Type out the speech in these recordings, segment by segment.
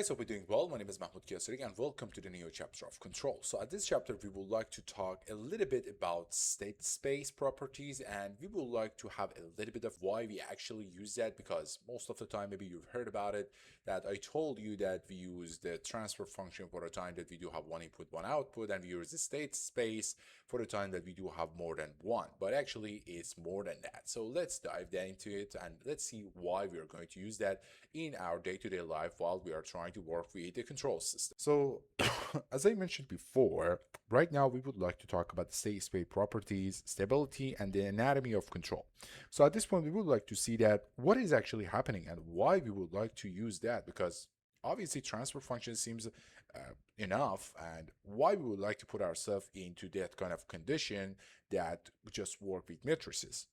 guys, hope you're doing well. My name is Mahmoud Kiasri and welcome to the new chapter of Control. So at this chapter, we would like to talk a little bit about state space properties, and we would like to have a little bit of why we actually use that, because most of the time, maybe you've heard about it, that I told you that we use the transfer function for the time that we do have one input, one output, and we use the state space for the time that we do have more than one. But actually, it's more than that. So let's dive into it and let's see why we are going to use that in our day-to-day life while we are trying to work with the control system. So as I mentioned before, right now we would like to talk about the state space properties, stability, and the anatomy of control. So at this point, we would like to see that what is actually happening and why we would like to use that, because obviously transfer function seems enough, and why we would like to put ourselves into that kind of condition that we just work with matrices.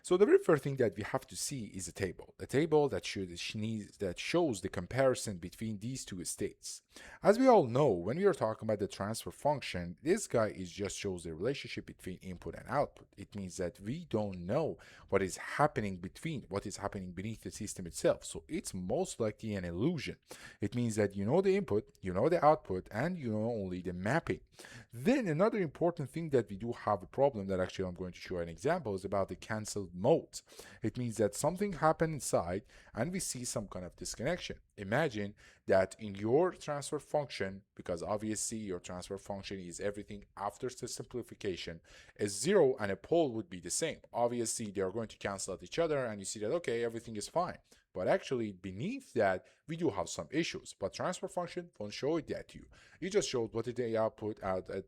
So the very first thing that we have to see is a table that shows the comparison between these two states. As we all know, when we are talking about the transfer function, this guy just shows the relationship between input and output. It means that we don't know what is happening beneath the system itself. So it's most likely an illusion. It means that you know the input, you know the output, and you know only the mapping. Then another important thing that we do have a problem that actually I'm going to show an example is about the canceled mode. It means that something happened inside and we see some kind of disconnection. Imagine that in your transfer function, because obviously your transfer function is everything after the simplification, a 0 and a pole would be the same. Obviously they are going to cancel out each other and you see that, okay, everything is fine. But actually beneath that, we do have some issues. But transfer function won't show it that to you. It just shows what is the output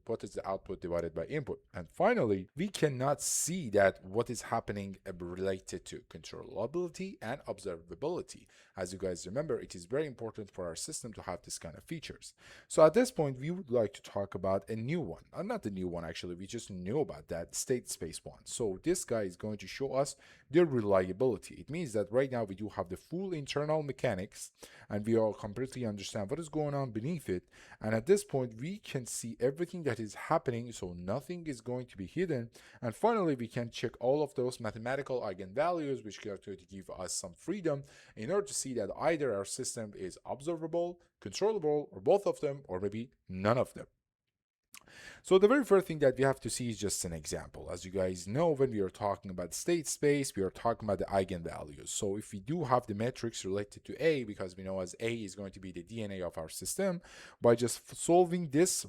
what is the output divided by input. And finally, we cannot see that what is happening related to controllability and observability. As you guys remember, it is very important for our system to have this kind of features. So at this point, we would like to talk about a new one. Not the new one, actually. We just knew about that state space one. So this guy is going to show us the reliability. It means that right now we do have the full internal mechanics and we all completely understand what is going on beneath it. And at this point, we can see everything that is happening, so nothing is going to be hidden. And finally, we can check all of those mathematical eigenvalues, which are going to give us some freedom in order to see that either our system is observable, controllable, or both of them, or maybe none of them. So the very first thing that we have to see is just an example. As you guys know, when we are talking about state space, we are talking about the eigenvalues. So if we do have the metrics related to A, because we know as A is going to be the DNA of our system, by just solving this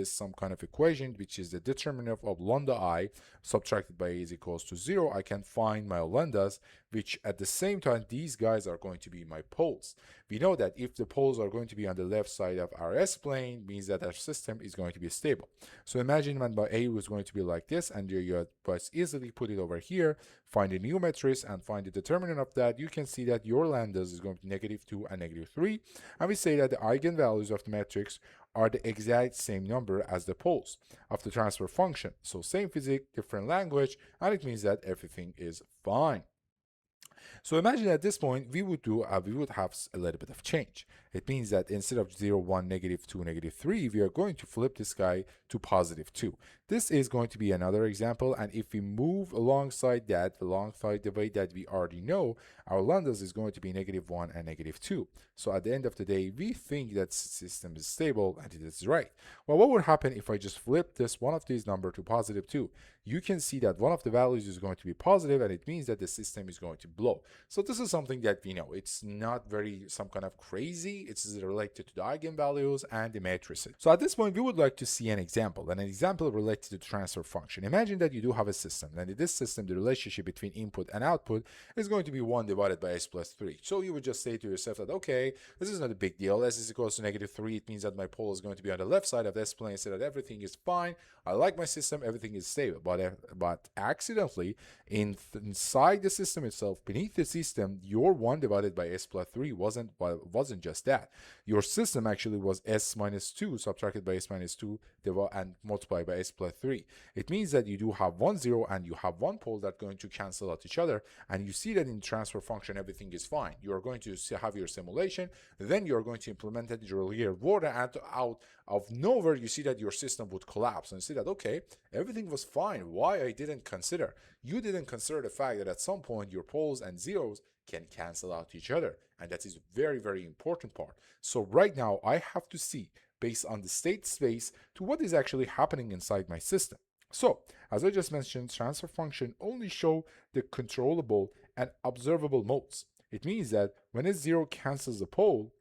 some kind of equation, which is the determinant of lambda I subtracted by A is equals to 0, I can find my lambdas, which at the same time, these guys are going to be my poles. We know that if the poles are going to be on the left side of our S-plane, means that our system is going to be stable. So imagine when by A was going to be like this, and you just easily put it over here, find a new matrix and find the determinant of that. You can see that your lambdas is going to be -2 and -3. And we say that the eigenvalues of the matrix are the exact same number as the poles of the transfer function. So same physics, different language, and it means that everything is fine. So imagine at this point, we would have a little bit of change. It means that instead of 0, 1, -2, -3, we are going to flip this guy to +2. This is going to be another example, and if we move alongside the way that we already know, our lambdas is going to be -1 and -2. So at the end of the day, we think that system is stable, and it is right. Well, what would happen if I just flip one of these number to +2? You can see that one of the values is going to be positive, and it means that the system is going to blow. So this is something that we know. It's not very some kind of crazy. It's related to the eigenvalues and the matrices. So at this point, we would like to see an example related to the transfer function. Imagine that you do have a system, and in this system, the relationship between input and output is going to be 1 divided by S plus 3. So you would just say to yourself that, okay, this is not a big deal. S is equals to -3. It means that my pole is going to be on the left side of the S-plane, so that everything is fine. I like my system, everything is stable. But accidentally, inside the system itself, beneath the system, your 1 divided by S plus 3 wasn't just that. Your system actually was S minus 2 subtracted by S minus 2 and multiplied by S plus 3. It means that you do have 1 0 and you have one pole that's going to cancel out each other, and you see that in transfer function everything is fine. You are going to have your simulation, then you are going to implement it in your real world, and out of nowhere you see that your system would collapse, and see that, okay, everything was fine. Why I didn't consider? You didn't consider the fact that at some point your poles and zeros can cancel out each other. And that is very, very important part. So right now I have to see based on the state space to what is actually happening inside my system. So as I just mentioned, transfer function only show the controllable and observable modes. It means that when a zero cancels a pole,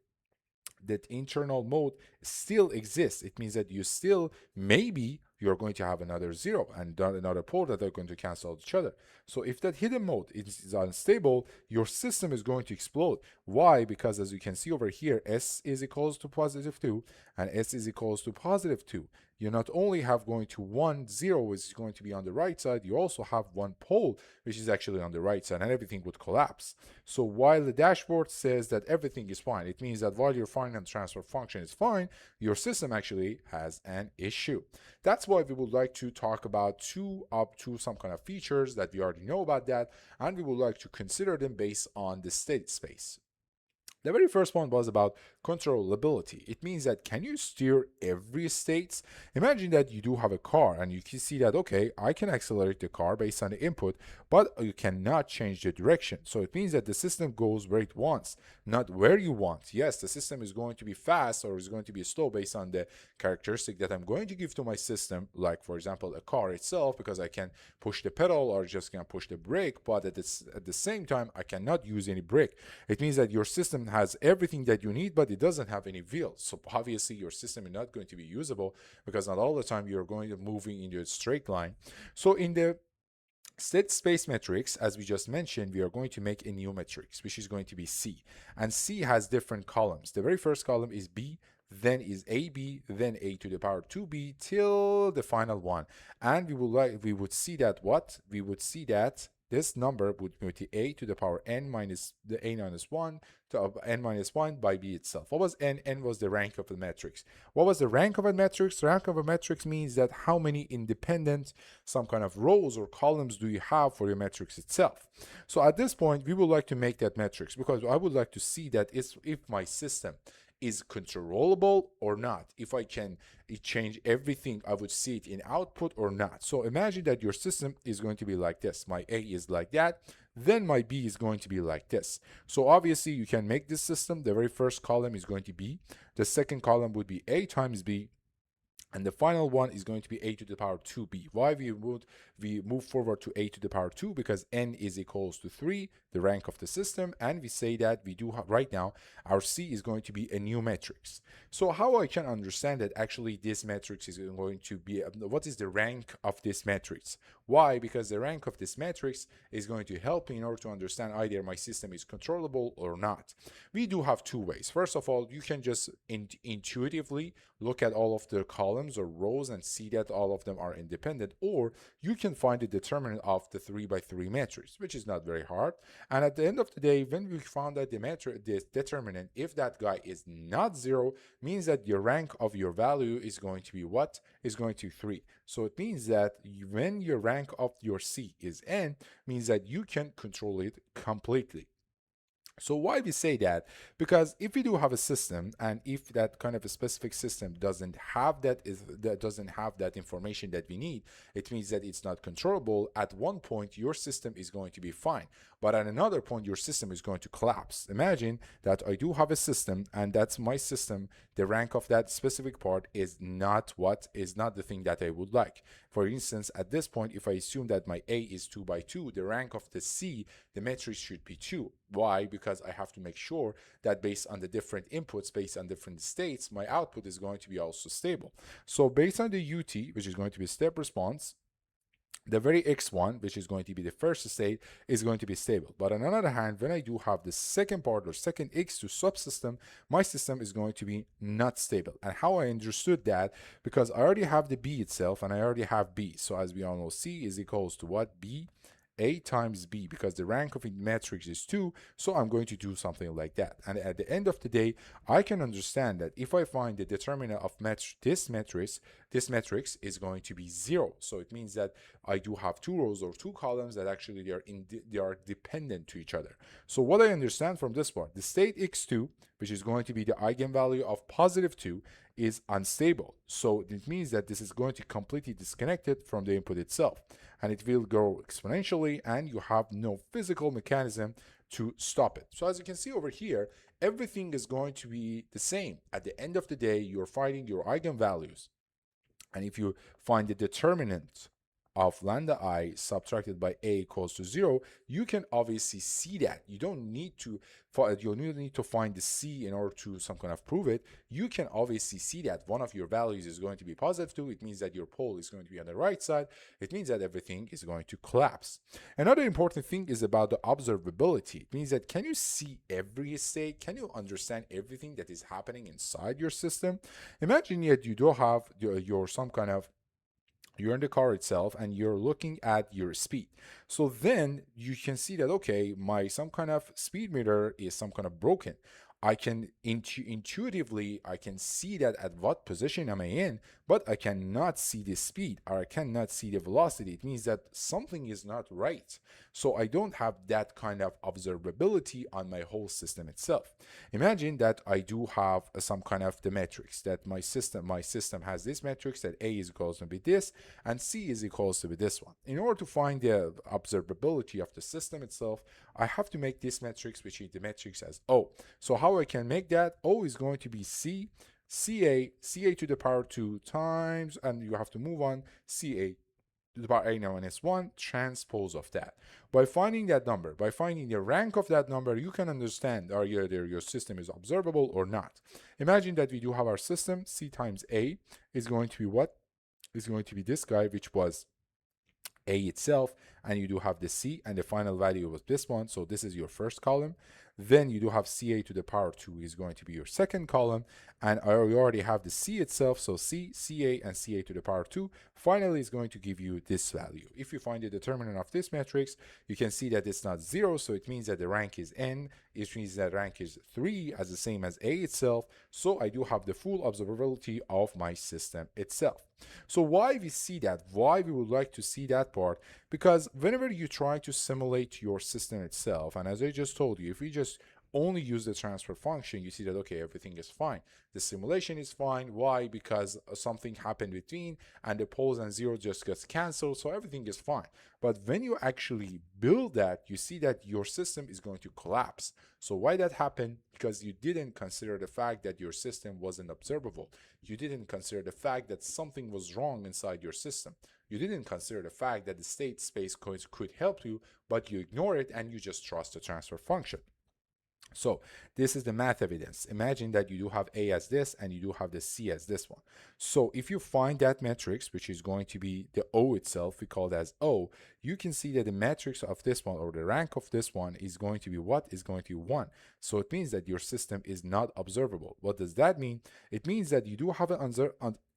that internal mode still exists. It means that you still, maybe you're going to have another zero and another pole that are going to cancel each other. So if that hidden mode is unstable, your system is going to explode. Why? Because as you can see over here, S is equals to positive 2 and S is equals to positive 2. You not only have going to 1, 0 is going to be on the right side, you also have one pole which is actually on the right side, and everything would collapse. So while the dashboard says that everything is fine, it means that while your finite transfer function is fine, your system actually has an issue. That's why we would like to talk about two up to some kind of features that we already know about that, and we would like to consider them based on the state space. The very first one was about controllability. It means that can you steer every state? Imagine that you do have a car and you can see that, okay, I can accelerate the car based on the input, but you cannot change the direction. So it means that the system goes where it wants, not where you want. Yes, the system is going to be fast or is going to be slow based on the characteristic that I'm going to give to my system, like for example, a car itself, because I can push the pedal or just can push the brake, but at the same time, I cannot use any brake. It means that your system has everything that you need, but it doesn't have any wheels. So obviously your system is not going to be usable because not all the time you're going to moving into a straight line. So in the state space matrix, as we just mentioned, we are going to make a new matrix, which is going to be C. And C has different columns. The very first column is B, then is AB, then A to the power 2B till the final one. And we would see that what? We would see that this number would be to A to the power n minus the A minus 1 to n minus 1 by B itself. What was n? N was the rank of the matrix. What was the rank of a matrix? The rank of a matrix means that how many independent, some kind of rows or columns do you have for your matrix itself. So at this point, we would like to make that matrix because I would like to see that if my system is controllable or not. If I can change everything, I would see it in output or not. So imagine that your system is going to be like this. My A is like that, then my B is going to be like this. So obviously you can make this system. The very first column is going to be, the second column would be A times B, and the final one is going to be A to the power 2B. Why we move forward to A to the power 2? Because n is equals to 3, the rank of the system, and we say that we do have right now, our C is going to be a new matrix. So how I can understand that actually this matrix is going to be, what is the rank of this matrix? Why? Because the rank of this matrix is going to help me in order to understand either my system is controllable or not. We do have two ways. First of all, you can just intuitively look at all of the columns or rows and see that all of them are independent, or you can find the determinant of the 3 by 3 matrix, which is not very hard. And at the end of the day, when we found that the determinant, if that guy is not 0, means that your rank of your value is going to be what? Is going to 3. So it means that when your rank of your C is n, means that you can control it completely. So why we say that? Because if we do have a system, and if that kind of a specific system doesn't have that information that we need, it means that it's not controllable. At one point, your system is going to be fine, but at another point, your system is going to collapse. Imagine that I do have a system, and that's my system. The rank of that specific part is not the thing that I would like. For instance, at this point, if I assume that my A is 2 by 2, the rank of the C, the matrix should be 2. Why? Because I have to make sure that based on the different inputs, based on different states, my output is going to be also stable. So based on the UT, which is going to be step response, the very X1, which is going to be the first state, is going to be stable. But on the other hand, when I do have the second part or second X2 subsystem, my system is going to be not stable. And how I understood that, because I already have the B itself and I already have B. So as we all know, C is equals to what? B A times B, because the rank of the matrix is 2, so I'm going to do something like that. And at the end of the day, I can understand that if I find the determinant of this matrix is going to be 0. So it means that I do have 2 rows or 2 columns that actually they are dependent to each other. So what I understand from this part, the state x2, which is going to be the eigenvalue of positive 2, is unstable. So it means that this is going to completely disconnect it from the input itself, and it will grow exponentially, and you have no physical mechanism to stop it. So as you can see over here, everything is going to be the same. At the end of the day, you're finding your eigenvalues. And if you find the determinant of lambda I subtracted by a equals to 0, you can obviously see that. You don't need to find the c in order to some kind of prove it. You can obviously see that one of your values is going to be positive 2. It means that your pole is going to be on the right side. It means that everything is going to collapse. Another important thing is about the observability. It means that can you see every state? Can you understand everything that is happening inside your system? Imagine that you do have your some kind of you're in the car itself and you're looking at your speed. So then you can see that, okay, my some kind of speed meter is some kind of broken. I can intuitively, I can see that at what position am I in, but I cannot see the speed or I cannot see the velocity. It means that something is not right. So I don't have that kind of observability on my whole system itself. Imagine that I do have some kind of the metrics that my system has this metrics that A is equals to be this and C is equals to be this one. In order to find the observability of the system itself, I have to make this metrics, which is the metrics as O. So how I can make that? O is going to be CA to the power 2 times, and you have to move on, CA to the power A now minus 1 transpose of that. By finding that number, by finding the rank of that number, you can understand either your system is observable or not. Imagine that we do have our system, C times A is going to be what? Is going to be this guy, which was A itself, and you do have the C, and the final value was this one, so this is your first column. Then you do have CA to the power 2 is going to be your second column, and we already have the C itself, so C, CA, and CA to the power 2 finally is going to give you this value. If you find the determinant of this matrix, you can see that it's not 0, so it means that the rank is N, it means that rank is 3 as the same as A itself, so I do have the full observability of my system itself. So why we see that, why we would like to see that part, because whenever you try to simulate your system itself, and as I just told you, if we just only use the transfer function, you see that, okay, everything is fine. The simulation is fine. Why? Because something happened between and the poles and 0 just gets canceled, so everything is fine. But when you actually build that, you see that your system is going to collapse. So why that happened? Because you didn't consider the fact that your system wasn't observable. You didn't consider the fact that something was wrong inside your system. You didn't consider the fact that the state space could help you, but you ignore it and you just trust the transfer function. So this is the math evidence. Imagine that you do have A as this and you do have the C as this one. So if you find that matrix, which is going to be the O itself, we call it as O, you can see that the matrix of this one or the rank of this one is going to be what? Is going to be 1. So it means that your system is not observable. What does that mean? It means that you do have an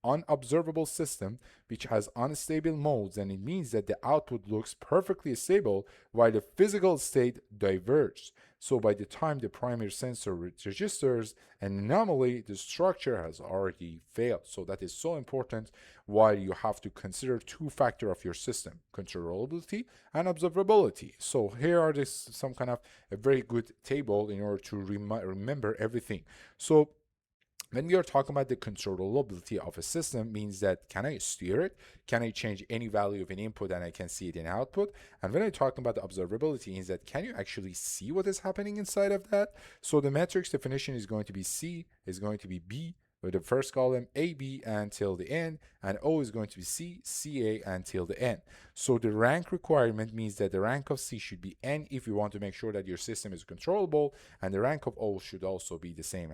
unobservable system which has unstable modes, and it means that the output looks perfectly stable while the physical state diverges. So by the time the primary sensor registers an anomaly, the structure has already failed. So that is so important why you have to consider two factors of your system, controllability and observability. So here are some kind of a very good table in order to remember everything. So when we are talking about the controllability of a system, means that can I steer it? Can I change any value of an input and I can see it in output? And when I talk about the observability, means that can you actually see what is happening inside of that? So the matrix definition is going to be C, is going to be B, with the first column AB until the end, and O is going to be C, CA until the end. So the rank requirement means that the rank of C should be N if you want to make sure that your system is controllable, and the rank of O should also be the same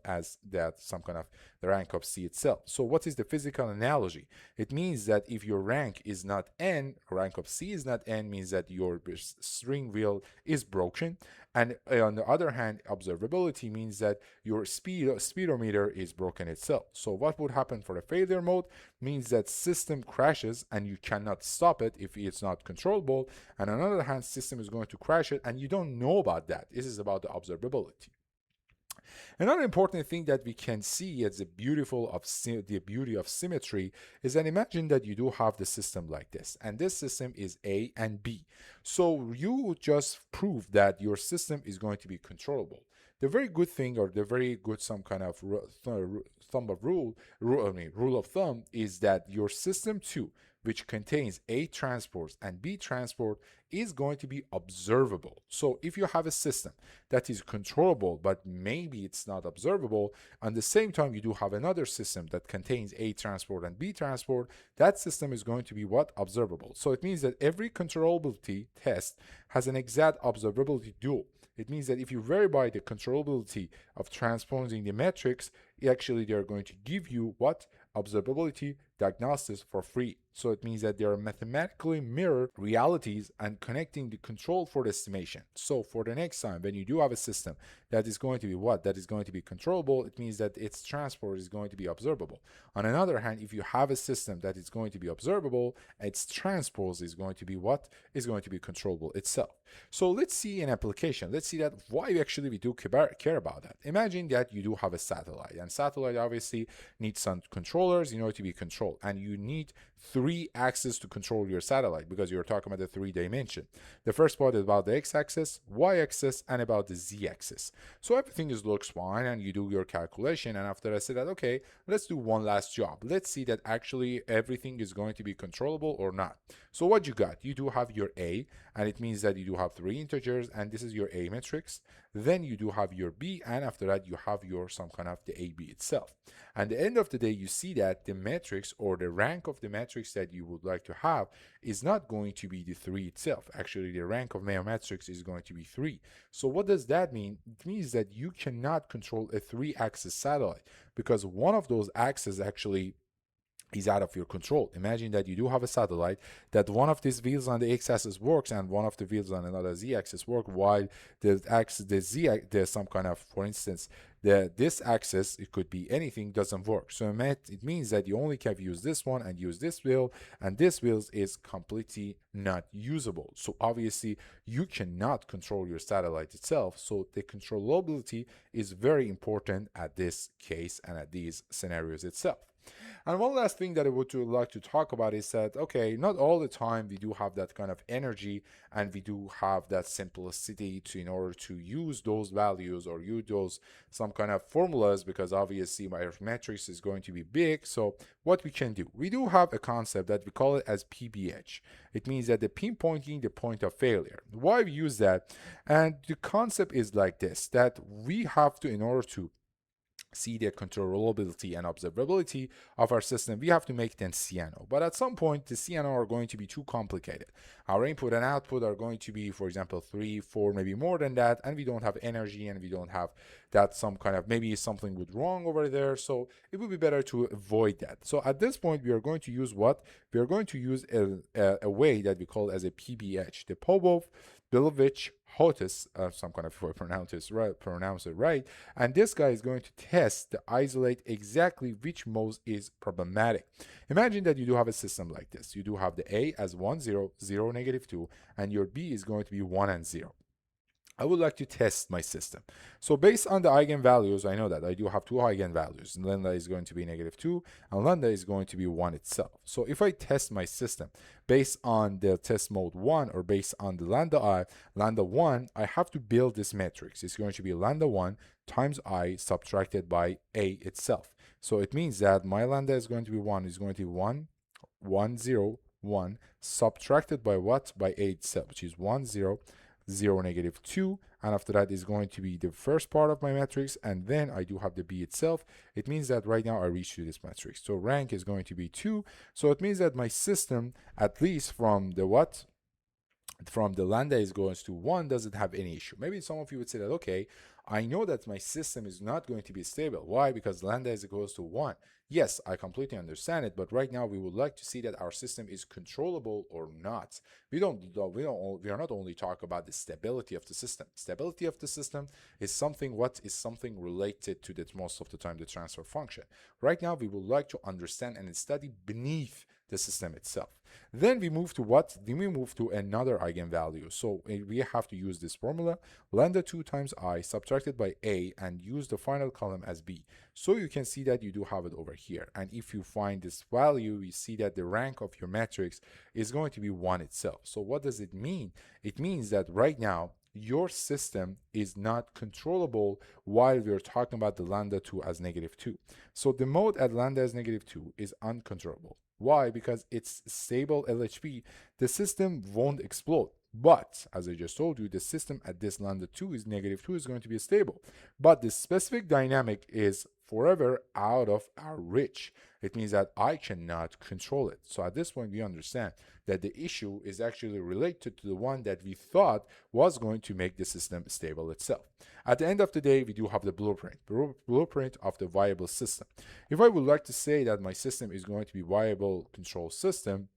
as that, some kind of the rank of C itself. So what is the physical analogy? It means that if your rank is not N, rank of C is not N, means that your steering wheel is broken. And on the other hand, observability means that your speedometer is broken itself. So what would happen for the failure mode means that system crashes and you cannot stop it if it's not controllable. And on the other hand, system is going to crash it and you don't know about that. This is about the observability. Another important thing that we can see as the beauty of symmetry is that imagine that you do have the system like this, and this system is A and B. So you just prove that your system is going to be controllable. The very good thing, or the very good some kind of rule of thumb is that your system 2, which contains A transport and B transport, is going to be observable. So if you have a system that is controllable, but maybe it's not observable, at the same time you do have another system that contains A transport and B transport, that system is going to be what? Observable. So it means that every controllability test has an exact observability dual. It means that if you verify the controllability of transposing the metrics, actually they are going to give you what? Observability diagnostics for free. So it means that they are mathematically mirror realities and connecting the control for the estimation. So for the next time, when you do have a system that is going to be what? That is going to be controllable, it means that its transport is going to be observable. On another hand, if you have a system that is going to be observable, its transpose is going to be what? Is going to be controllable itself. So let's see an application. Let's see that why actually we do care about that. Imagine that you do have a satellite, and satellite obviously needs some controllers in order to be controlled, and you need 3 axes to control your satellite because you're talking about the 3 dimension. The first part is about the x-axis, y-axis, and about the z-axis. So everything looks fine, and you do your calculation, and after I say that, okay, let's do one last job. Let's see that actually everything is going to be controllable or not. So what you got? You do have your A, and it means that you do have 3 integers, and this is your A matrix. Then you do have your B, and after that you have your some kind of the AB itself. And at the end of the day, you see that the matrix or the rank of the matrix that you would like to have is not going to be the 3 itself. Actually, the rank of my matrix is going to be 3. So what does that mean? It means that you cannot control a 3-axis satellite because one of those axes actually is out of your control. Imagine that you do have a satellite that one of these wheels on the x-axis works and one of the wheels on another z-axis work, while there's some kind of, for instance, this axis, it could be anything, doesn't work. So it means that you only can use this one and use this wheel, and this wheel is completely not usable. So obviously you cannot control your satellite itself. So the controllability is very important at this case and at these scenarios itself. And one last thing that I would like to talk about is that, okay, not all the time we do have that kind of energy and we do have that simplicity in order to use those values or use those some kind of formulas, because obviously my matrix is going to be big. So what we can do, we do have a concept that we call it as PBH. It means that the pinpointing the point of failure. Why we use that? And the concept is like this, that we have to, in order to see the controllability and observability of our system, we have to make them CNO. But at some point, the CNO are going to be too complicated. Our input and output are going to be, for example, 3, 4, maybe more than that, and we don't have energy and we don't have that some kind of, maybe something would wrong over there. So it would be better to avoid that. So at this point, we are going to use what? We are going to use a way that we call as a PBH, the Popov Bilovich Hotis, some kind of, if I pronounce it right, and this guy is going to test to isolate exactly which mode is problematic. Imagine that you do have a system like this. You do have the A as 1, 0, 0, -2, and your B is going to be 1 and 0. I would like to test my system. So based on the eigenvalues, I know that I do have 2 eigenvalues. Lambda is going to be -2 and lambda is going to be 1 itself. So if I test my system based on the test mode 1 or based on the lambda 1, I have to build this matrix. It's going to be lambda 1 times I subtracted by A itself. So it means that my lambda is going to be 1, is going to be 1, 1, 0, 1, subtracted by what? By A itself, which is 1, 0, 0, -2, and after that is going to be the first part of my matrix, and then I do have the B itself. It means that right now I reach to this matrix. So rank is going to be 2. So it means that my system, at least from the what? From the lambda is going to 1, doesn't have any issue. Maybe some of you would say that, okay, I know that my system is not going to be stable. Why? Because lambda is equals to 1. Yes, I completely understand it, but right now we would like to see that our system is controllable or not. We are not only talking about the stability of the system. Stability of the system is something related to that most of the time the transfer function. Right now we would like to understand and study beneath the system itself. Then we move to what? Then we move to another eigenvalue. So we have to use this formula, lambda 2 times I subtracted by A, and use the final column as B. So you can see that you do have it over here. And if you find this value, you see that the rank of your matrix is going to be 1 itself. So what does it mean? It means that right now your system is not controllable while we're talking about the lambda 2 as -2. So the mode at lambda as -2 is uncontrollable. Why? Because it's stable LHP, the system won't explode. But as I just told you, the system at this lambda 2 is -2 is going to be stable. But the specific dynamic is forever out of our reach. It means that I cannot control it. So at this point, we understand that the issue is actually related to the one that we thought was going to make the system stable itself. At the end of the day, we do have the blueprint of the viable system. If I would like to say that my system is going to be viable control system,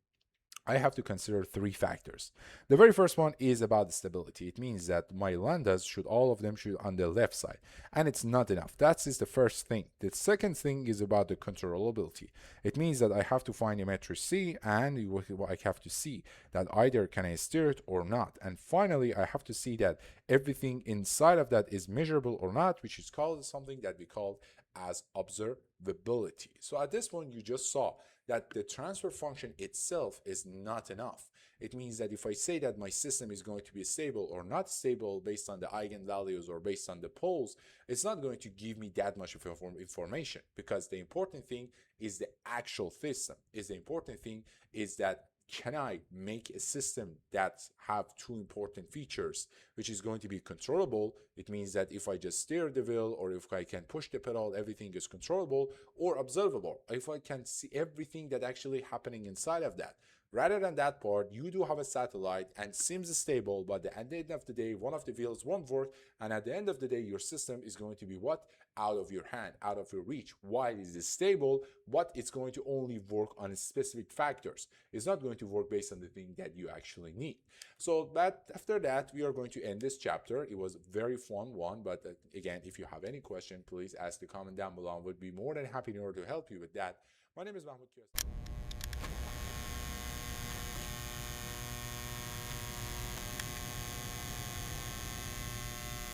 I have to consider three factors. The very first one is about the stability. It means that my lambdas all of them should on the left side, and it's not enough. That is the first thing. The second thing is about the controllability. It means that I have to find a matrix C, and I have to see that either can I steer it or not. And finally, I have to see that everything inside of that is measurable or not, which is called something that we call as observability. So at this point, you just saw that the transfer function itself is not enough. It means that if I say that my system is going to be stable or not stable based on the eigenvalues or based on the poles, it's not going to give me that much of information, because the important thing is the actual system. The important thing is that can I make a system that have two important features, which is going to be controllable. It means that if I just steer the wheel or if I can push the pedal, everything is controllable, or observable, if I can see everything that actually happening inside of that. Rather than that part, you do have a satellite and seems stable, but at the end of the day, one of the wheels won't work, and at the end of the day, your system is going to be what? Out of your hand, out of your reach. Why is it stable? But it's going to only work on specific factors. It's not going to work based on the thing that you actually need. So after that, we are going to end this chapter. It was a very fun one, but again, if you have any question, please ask the comment down below. I would be more than happy in order to help you with that. My name is Mahmoud Kiyosa.